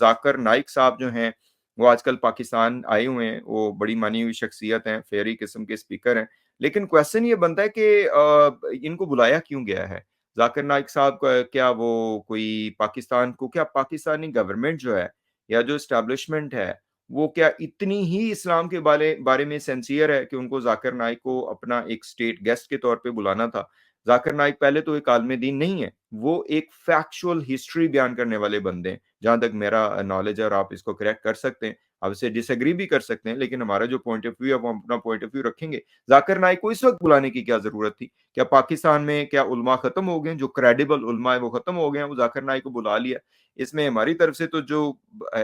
ज़ाकिर नाइक साहब जो हैं, वो आजकल पाकिस्तान आए हुए हैं, वो बड़ी मानी हुई शख्सियत हैं, फेयरी किस्म के स्पीकर हैं। लेकिन क्वेश्चन ये बनता है कि इनको बुलाया क्यों गया है? ज़ाकिर नाइक साहब का क्या वो कोई पाकिस्तान को, क्या पाकिस्तानी गवर्नमेंट जो है या जो एस्टेब्लिशमेंट है, वो क्या इतनी ही इस्लाम के बारे बारे में सिंसियर है कि उनको ज़ाकिर नाइक को अपना एक स्टेट गेस्ट के तौर पे बुलाना था? ज़ाकिर नाइक पहले तो एक आलिम दीन नहीं है, वो एक फैक्चुअल हिस्ट्री बयान करने वाले बंदे हैं, जहाँ तक मेरा नॉलेज है, और आप इसको करेक्ट कर सकते हैं। आप इससे डिसएग्री भी कर सकते हैं, लेकिन हमारा जो पॉइंट ऑफ व्यू है, वो हम अपना पॉइंट ऑफ व्यू रखेंगे। ज़ाकिर नाइक को इस वक़्त बुलाने की क्या ज़रूरत थी? क्या पाकिस्तान में क्या उलमा खत्म हो गए हैं? जो क्रेडिबल उलमा है वो खत्म हो गए हैं, वो ज़ाकिर नाइक को बुला लिया। इसमें हमारी तरफ से तो जो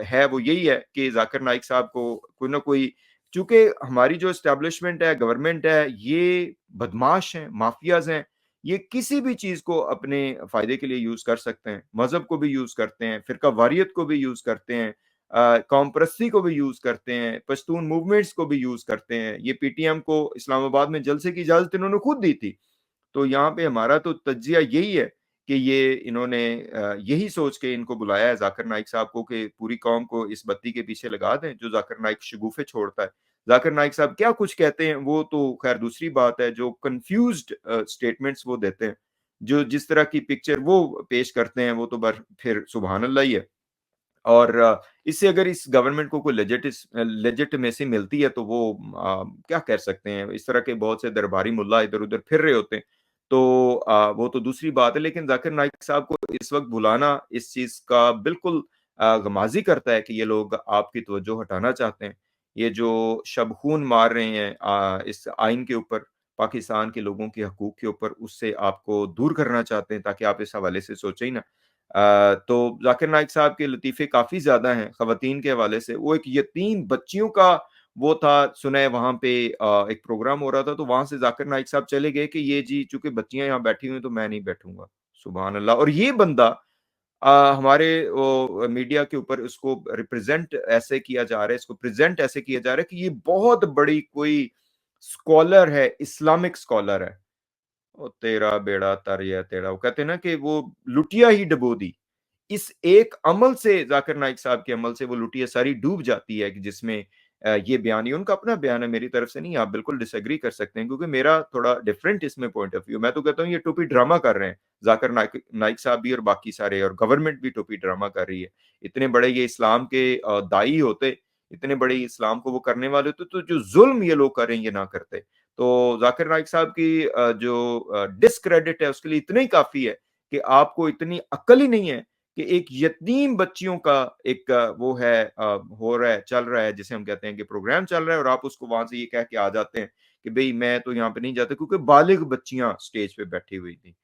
है वो यही है कि ज़ाकिर नाइक साहब को कोई ना कोई, चूँकि हमारी जो एस्टेब्लिशमेंट है, गवर्नमेंट है, ये बदमाश हैं, माफियाज़ हैं, ये किसी भी चीज़ को अपने फ़ायदे के लिए यूज़ कर सकते हैं। मज़हब को भी यूज़ करते हैं, फ़िरका वारियत को भी यूज़ करते हैं, कौम परस्ती को भी यूज़ करते हैं, पश्तून मूवमेंट्स को भी यूज़ करते हैं। ये पीटीएम को इस्लामाबाद में जलसे की इजाज़त इन्होंने खुद दी थी। तो यहाँ पे हमारा तो तज्जिया यही है कि ये इन्होंने यही सोच के इनको बुलाया है ज़ाकिर नाइक साहब को, कि पूरी कौम को इस बत्ती के पीछे लगा दें जो ज़ाकिर नाइक शगुफ़े छोड़ता है। ज़ाकिर नाइक साहब क्या कुछ कहते हैं वो तो ख़ैर दूसरी बात है, जो कन्फ्यूज़्ड स्टेटमेंट्स वो देते हैं, जो जिस तरह की पिक्चर वो पेश करते हैं, वो तो बर फिर सुभान अल्लाह ही है। और इससे अगर इस गवर्नमेंट को कोई लेजिटिमेसी मिलती है, तो वो क्या कह सकते हैं, इस तरह के बहुत से दरबारी मुल्ला इधर-उधर फिर रहे होते हैं, तो वो तो दूसरी बात है। लेकिन ज़ाकिर नाइक साहब को इस वक़्त बुलाना इस चीज़ का बिल्कुल गमाज़ी करता है कि ये लोग आपकी तवज्जो हटाना चाहते हैं। ये जो शब खून मार रहे हैं इस आइन के ऊपर, पाकिस्तान के लोगों के हकूक़ के ऊपर, उससे आपको दूर करना चाहते हैं, ताकि आप इस हवाले से सोचें ही ना। तो ज़ाकिर नाइक साहब के लतीफ़े काफ़ी ज़्यादा हैं ख़वातीन के हवाले से। वो एक यतीम बच्चियों का वो था, सुने वहाँ पे एक प्रोग्राम हो रहा था, तो वहाँ से ज़ाकिर नाइक साहब चले गए कि ये जी चूँकि बच्चियाँ यहाँ बैठी हुई हैं, तो मैं नहीं बैठूँगा। सुभान अल्लाह! और ये बंदा हमारे वो मीडिया के ऊपर इसको रिप्रेज़ेंट ऐसे किया जा रहा है, इसको प्रेज़ेंट ऐसे किया जा रहा है कि ये बहुत बड़ी कोई स्कॉलर है, इस्लामिक स्कॉलर है। ओ तेरा बेड़ा तर या तेरा, वो कहते हैं ना कि वो लुटिया ही डुबो दी। इस एक अमल से, ज़ाकिर नाइक साहब के अमल से वो लुटिया सारी डूब जाती है, कि जिसमें ये बयान, ये उनका अपना बयान है, मेरी तरफ से नहीं। आप बिल्कुल डिसएग्री कर सकते हैं, क्योंकि मेरा थोड़ा डिफरेंट इसमें पॉइंट ऑफ व्यू। मैं तो कहता हूँ ये टोपी ड्रामा कर रहे हैं, ज़ाकिर नाइक नाइक साहब भी और बाकी सारे, और गवर्नमेंट भी टोपी ड्रामा कर रही है। इतने बड़े ये इस्लाम के दाई होते, इतने बड़े इस्लाम को वो करने वाले होते, तो जो ज़ुल्म ये लोग कर रहे हैं, ये ना करते। तो ज़ाकिर नाइक साहब की जो डिस्क्रेडिट है, उसके लिए इतना ही काफ़ी है कि आपको इतनी अक्ल ही नहीं है कि एक यतीम बच्चियों का एक वो है हो रहा है, चल रहा है, जिसे हम कहते हैं कि प्रोग्राम चल रहा है, और आप उसको वहाँ से ये कह के आ जाते हैं कि भई मैं तो यहाँ पे नहीं जाता, क्योंकि बालिग बच्चियाँ स्टेज पे बैठी हुई थी।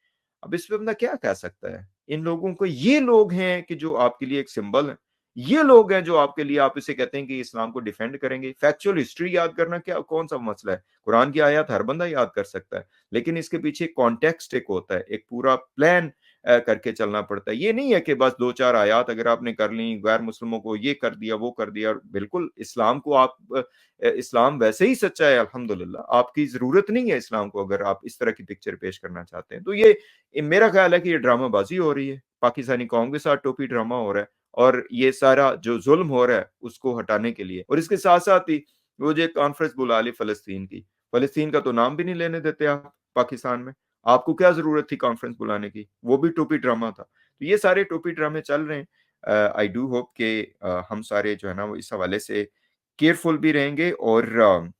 अब इस पे बंदा क्या कह सकता है? इन लोगों को, ये लोग हैं कि जो आपके लिए एक सिंबल है। ये लोग हैं जो आपके लिए, आप इसे कहते हैं कि इस्लाम को डिफेंड करेंगे। फैक्चुअल हिस्ट्री याद करना क्या कौन-सा मसला है? कुरान की आयत हर बंदा याद कर सकता है। लेकिन इसके पीछे कॉन्टेक्स्ट एक होता है, एक पूरा प्लान करके चलना पड़ता है। ये नहीं है कि बस 2-4 आयत अगर आपने कर ली, गैर मुस्लिमों को ये कर दिया, वो कर दिया, और बिल्कुल इस्लाम को आप इस्लाम वैसे ही सच्चा है अल्हम्दुलिल्लाह। आपकी ज़रूरत नहीं है इस्लाम को, अगर आप इस तरह की पिक्चर पेश करना चाहते हैं। तो ये मेरा ख़्याल है कि ये ड्रामाबाज़ी हो रही है। पाकिस्तानी कौम के साथ टोपी ड्रामा हो रहा है, और ये सारा जो ज़ुल्म हो रहा है, उसको हटाने के लिए। और इसके साथ-साथ ही वो जो एक कॉन्फ्रेंस बुला ली फ़लस्तीन की। फ़लस्तीन का तो नाम भी नहीं लेने देते आप पाकिस्तान में। आपको क्या ज़रूरत थी कॉन्फ्रेंस बुलाने की? वो भी टोपी ड्रामा था। तो ये सारे टोपी ड्रामे चल रहे हैं। आई डू होप कि हम सारे जो है ना, वो इस हवाले से केयरफुल भी रहेंगे, और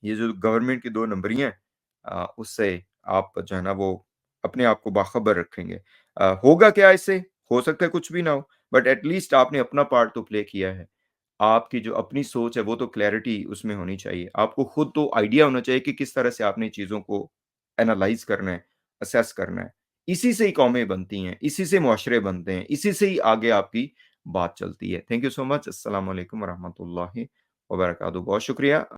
ये जो गवर्नमेंट की 2 नंबरियाँ हैं, उससे आप जो है ना, वो अपने आप को बाखबर रखेंगे। होगा क्या इससे? हो सकता है कुछ भी ना हो, बट एट लीस्ट आपने अपना पार्ट तो प्ले किया है। आपकी जो अपनी सोच है, वो तो क्लैरिटी उसमें होनी चाहिए। आपको खुद तो आइडिया होना चाहिए कि किस तरह से आपने चीज़ों को एनालाइज़ करना है, असेस करना है। इसी से ही कौमें बनती हैं, इसी से मुआशरे बनते हैं, इसी से ही आगे आपकी बात चलती है। Thank you so much. अस्सलाम वालेकुम व रहमतुल्लाहि व बरकातहू। बहुत शुक्रिया।